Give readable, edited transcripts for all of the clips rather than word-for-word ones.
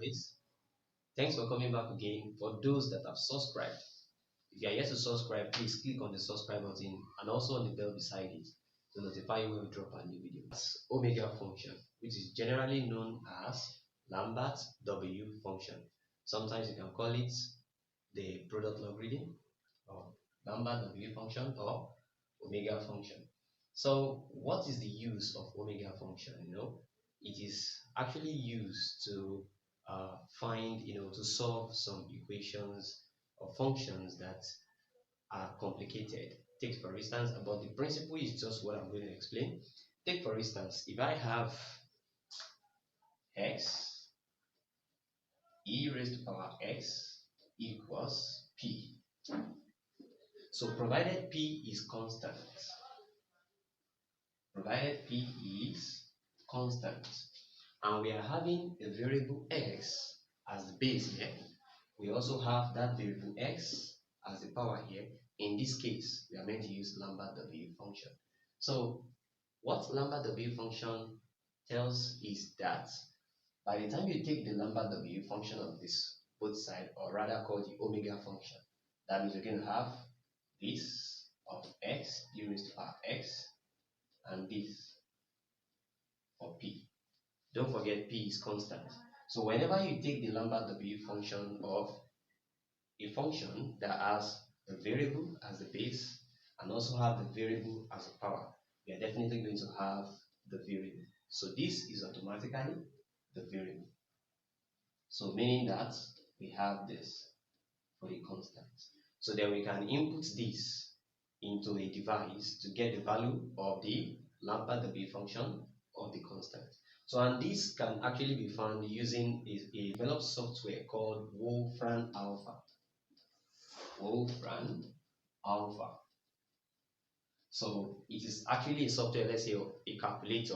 graduates. Thanks for coming back again. For those that have subscribed, if you are yet to subscribe, please click on the subscribe button and also on the bell beside it to notify you when we drop a new video. That's omega function, which is generally known as Lambert W function. Sometimes you can call it the product logarithm or Lambert W function or omega function. So what is the use of omega function? It is actually used to find, to solve some equations or functions that are complicated. Take for instance, about the principle is just what I'm going to explain. Take for instance, if I have x e raised to power x equals p. So provided p is constant, and we are having a variable x as the base here, we also have that variable x as the power here. In this case, we are going to use Lambert W function. So what Lambert W function tells is that by the time you take the Lambert W function of this both side, or rather called the omega function, that means you're going to have this of x e raised to power x and this for p. Don't forget p is constant. So whenever you take the Lambert W function of a function that has a variable as the base and also have the variable as a power, we are definitely going to have the variable. So this is automatically the variable. So meaning that we have this for a constant. So then we can input this into a device to get the value of the Lambert W function of the constant. So, and this can actually be found using a developed software called Wolfram Alpha. So it is actually a software, let's say a calculator,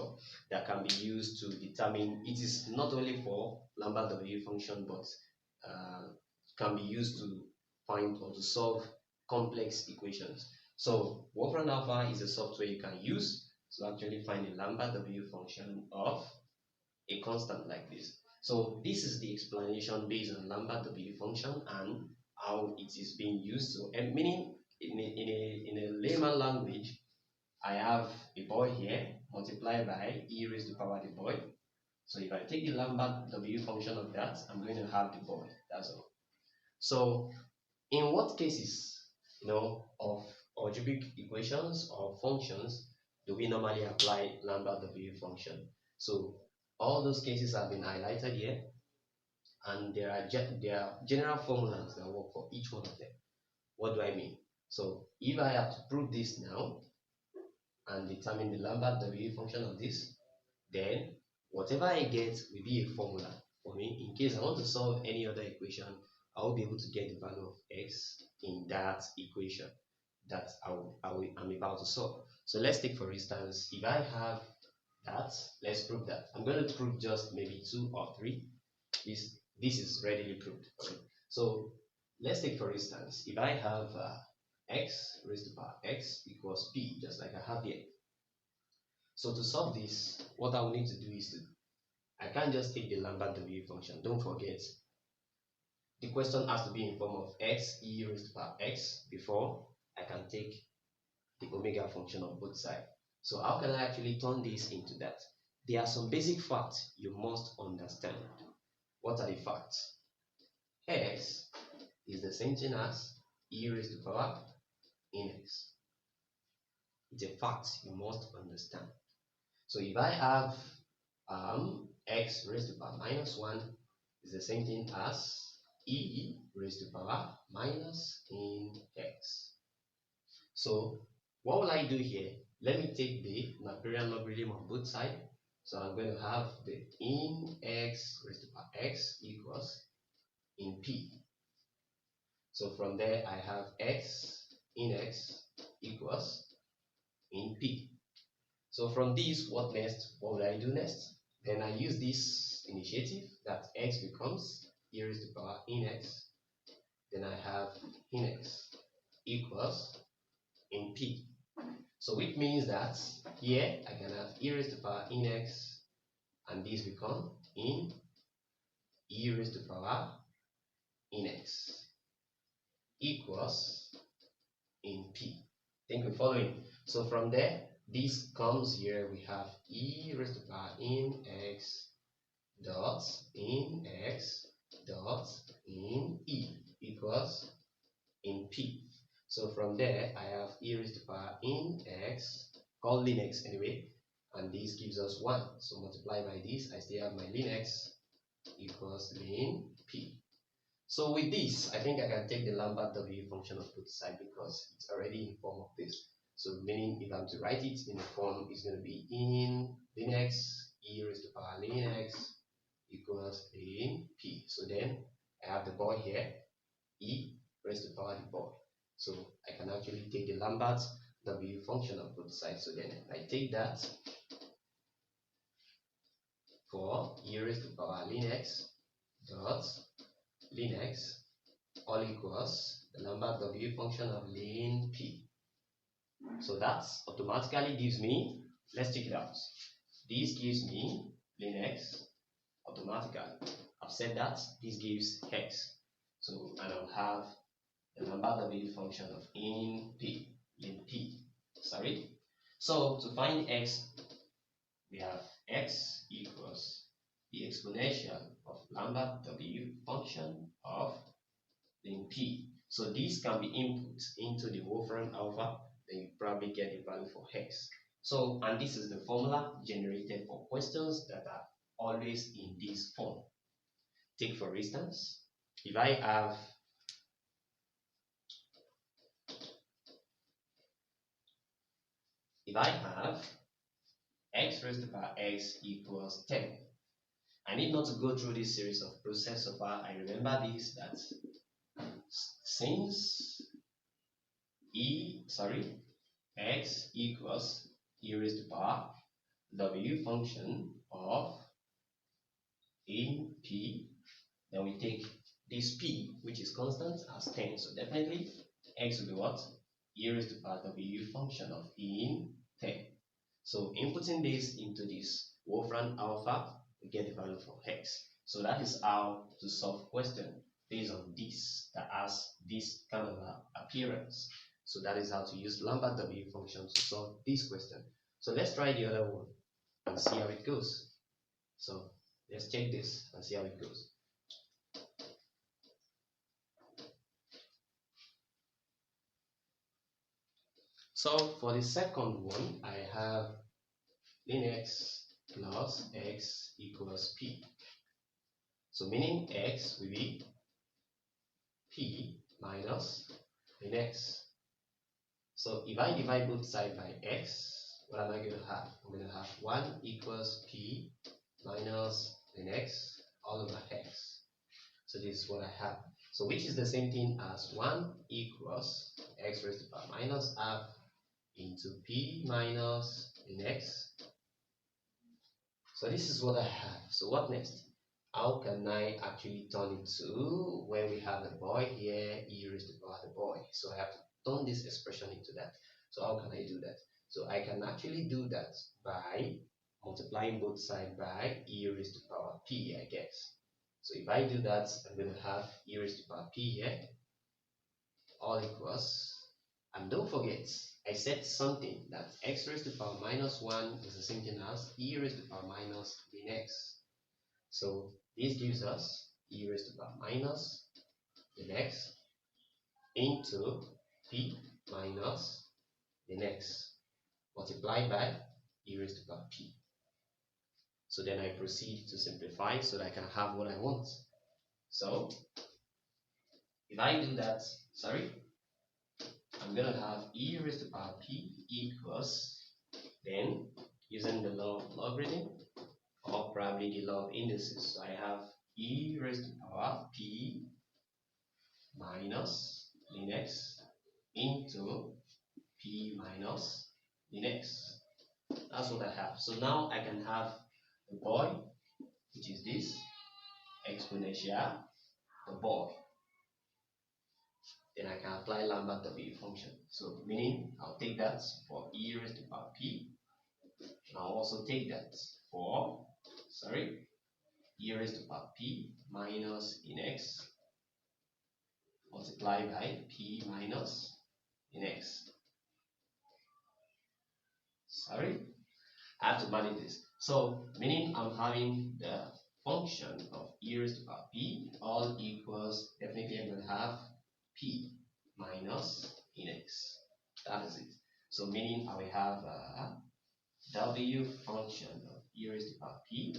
that can be used to determine, it is not only for Lambert W function, but can be used to find or to solve complex equations. So Wolfram Alpha is a software you can use to actually find a Lambert W function of a constant like this. So this is the explanation based on Lambert W function and how it is being used. So, and meaning in a layman language, I have a boy here multiplied by e raised to power the boy. So if I take the Lambert W function of that, I'm going to have the boy. That's all. So in what cases, of algebraic equations or functions do we normally apply Lambert W function? So all those cases have been highlighted here, and there are general formulas that work for each one of them. What do I mean? So if I have to prove this now and determine the Lambert W function of this, then whatever I get will be a formula for me. In case I want to solve any other equation, I will be able to get the value of x in that equation that I'm about to solve. So let's take for instance, if I have that, let's prove that. I'm going to prove just maybe 2 or 3. This is readily proved. Okay? So let's take for instance, if I have x raised to power x equals p, just like I have here. So to solve this, what I will need to do is I can't just take the Lambert W function. Don't forget, the question has to be in form of x e raised to power x before I can take the omega function on both sides. So how can I actually turn this into that? There are some basic facts you must understand. What are the facts? X is the same thing as e raised to power x. It's a fact you must understand. So if I have x raised to power minus 1 is the same thing as e raised to power minus x. So what will I do here? Let me take the Napierian logarithm on both sides. So I'm going to have the in x raised to power x equals in p. So from there I have x in x equals in p. So from this, what next? What will I do next? Then I use this initiative that x becomes e raised to power in x. Then I have in x equals in p. So which means that here I can have e raised to power in x, and this become in e raised to power in x equals in p. Think we're following. So from there, this comes here, we have e raised to power in x dot in x dot in e equals in p. So from there, I have e raised to power in x, called ln x anyway, and this gives us 1. So multiply by this, I still have my ln x equals ln p. So with this, I think I can take the Lambert W function of both sides because it's already in form of this. So meaning if I'm to write it in the form, it's going to be in ln x e raised to power ln x equals ln p. So then I have the boy here, e raised to power the boy. So I can actually take the Lambert W function of both sides. So then I take that for e raised to power ln x dot ln x all equals the Lambert W function of ln p. So that automatically gives me, let's check it out. This gives me ln x automatically. I've said that this gives x. So and I'll have the Lambert W function of ln p. Sorry. So to find x, we have x equals the exponential of Lambert W function of ln p. So this can be input into the Wolfram Alpha, then you probably get a value for x. So, and this is the formula generated for questions that are always in this form. Take for instance, if I have x raised to the power x equals 10, I need not to go through this series of process so far. I remember this, that since x equals e raised to the power w function of in p, then we take this p, which is constant, as 10. So definitely x will be what? E raised to the power w function of in 10. So inputting this into this Wolfram Alpha, we get the value for x. So that is how to solve question based on this, that has this kind of appearance. So that is how to use Lambert W function to solve this question. So let's try the other one and see how it goes. So let's check this and see how it goes. So for the second one, I have ln x plus x equals p. So meaning x will be p minus ln x. So if I divide both sides by x, what am I going to have? I'm going to have 1 equals p minus ln x all over x. So this is what I have. So which is the same thing as 1 equals x raised to the power minus half into p minus ln x. So this is what I have. So what next? How can I actually turn it to where we have the boy here, e raised to the power the boy? So I have to turn this expression into that. So how can I do that? So I can actually do that by multiplying both sides by e raised to the power p, I guess. So if I do that, I'm going to have e raised to the power p here, all equals, and don't forget, I said something that x raised to the power minus 1 is the same thing as e raised to the power minus ln x. So this gives us e raised to the power minus ln x into p minus ln x multiplied by e raised to the power p. So then I proceed to simplify so that I can have what I want. So if I do that, I'm going to have e raised to the power p equals, then using the law of logarithm or probably the law of indices. So I have e raised to the power p minus ln x into p minus ln x. That's what I have. So now I can have the boy, which is this, exponential the boy. Then I can apply Lambert W function. So meaning I'll take that for e raised to the power p. And I'll also take that for, e raised to the power p minus in x multiplied by p minus in x. Sorry, I have to manage this. So meaning I'm having the function of e raised to the power p all equals, definitely I'm going to have p minus in x. That is it. So meaning I will have w function of e raised to the power p,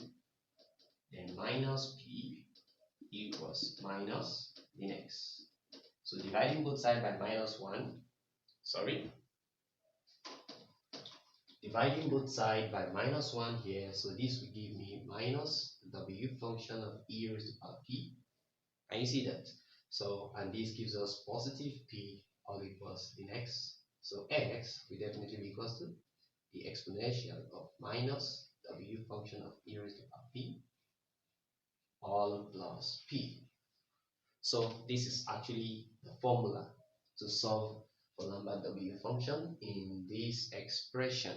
then minus p equals minus in x. So dividing both sides by minus 1, sorry, dividing both sides by minus 1 here, so this will give me minus w function of e raised to the power p. And you see that? So, and this gives us positive p all equals in x. So x will definitely be equals to the exponential of minus w function of e raised to the power p all plus p. So this is actually the formula to solve for Lambert W function in this expression.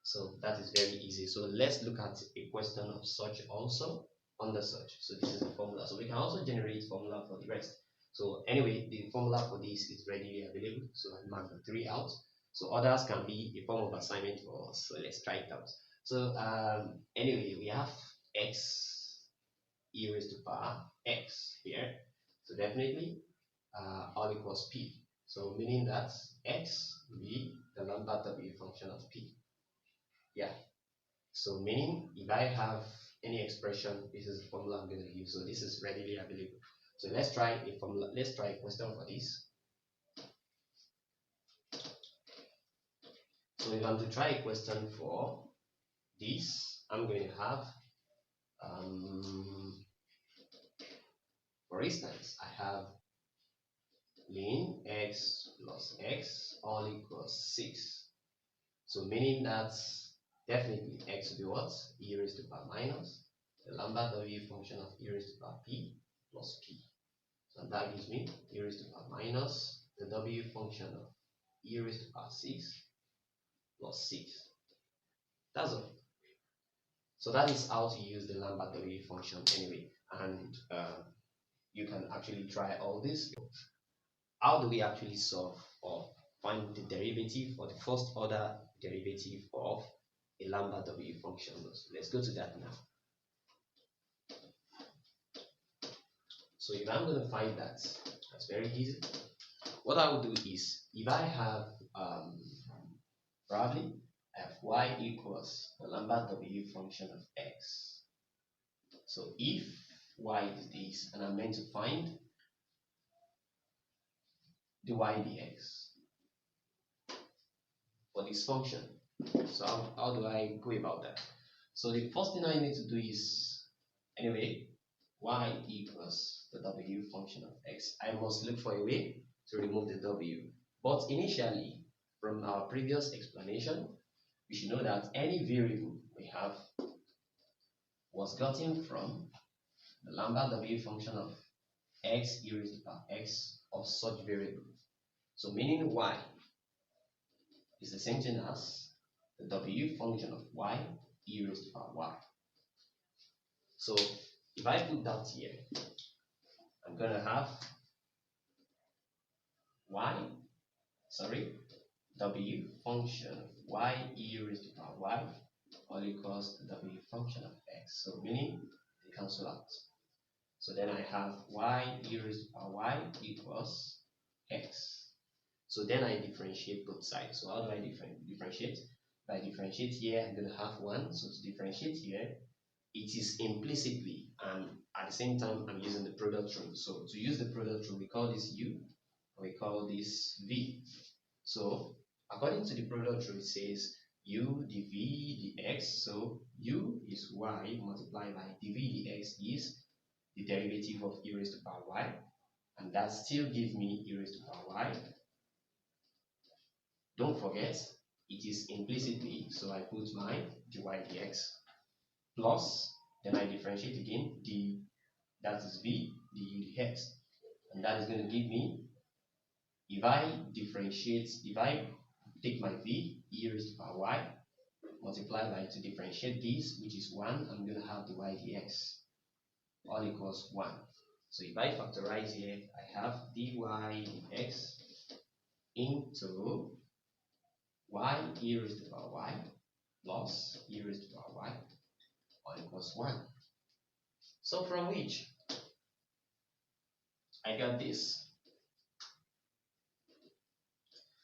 So that is very easy. So let's look at a question of such also under such. So this is the formula. So we can also generate formula for the rest. So anyway, the formula for this is readily available. So I mark the 3 out. So others can be a form of assignment for us. So let's try it out. So anyway, we have x e raised to power x here. So definitely all equals p. So meaning that x will be the Lambert W function of p. Yeah. So meaning if I have any expression, this is the formula I'm going to use. So this is readily available. So let's try a formula. Let's try a question for this. So if I'm to try a question for this, I'm going to have for instance, I have ln x plus x all equals 6. So meaning that definitely x will be what? E raised to the power minus the Lambert W function of e raised to the power p plus p. So that gives me e raised to the power minus the w function of e raised to the power 6 plus 6. That's all. So that is how to use the Lambert W function anyway. And you can actually try all this. How do we actually solve or find the derivative or the first order derivative of a Lambert W function? So let's go to that now. So if I'm going to find that, that's very easy. What I will do is, if I have probably I have y equals the Lambert W function of x. So if y is this, and I'm meant to find the y dx for this function. So how do I go about that? So the first thing I need to do is, anyway, y equals the w function of x. I must look for a way to remove the w. But initially, from our previous explanation, we should know that any variable we have was gotten from the Lambert W function of x e raised to the power x of such variable. So meaning y is the same thing as the w function of y e raised to the power y. So if I put that here, I'm going to have w function of y e raised to the power y all equals the w function of x. So meaning they cancel out. So then I have y e raised to the power y equals x. So then I differentiate both sides. So how do I differentiate? If I differentiate here, I'm going to have 1. So to differentiate here, it is implicitly, and at the same time, I'm using the product rule. So to use the product rule, we call this u, and we call this v. So according to the product rule, it says u dv dx. So u is y multiplied by dv dx is the derivative of e raised to the power y, and that still gives me e raised to the power y. Don't forget, it is implicitly, so I put my dy dx plus, then I differentiate again, that is v du dx, and that is going to give me, if I take my v e raised to the power y, multiply by to differentiate this, which is 1, I'm going to have dy dx. all equals 1. So if I factorize here, I have dy dx into y e raised to the power y plus e raised to the power y all equals 1. So from which I got this.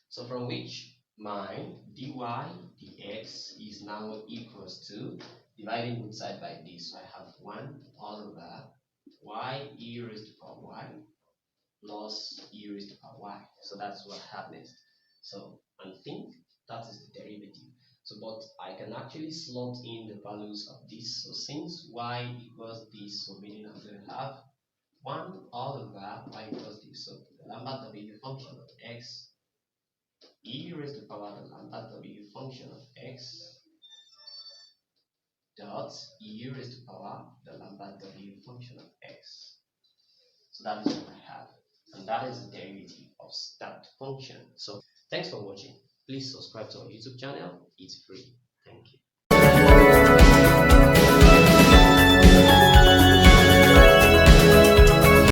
So from which my dy dx is now equals to, dividing both sides by this, so I have 1 all over y e raised to the power y plus e raised to the power y. So that's what I have next. So I think that is the derivative. So but I can actually slot in the values of this. So since y equals this, so meaning I'm going to have 1 all over y equals this. So the Lambert W function of x e raised to the power the Lambert W function of x dot e raised to the power the Lambert W function of x. So that is what I have. And that is the derivative of that function. So thanks for watching. Please subscribe to our YouTube channel. It's free. Thank you.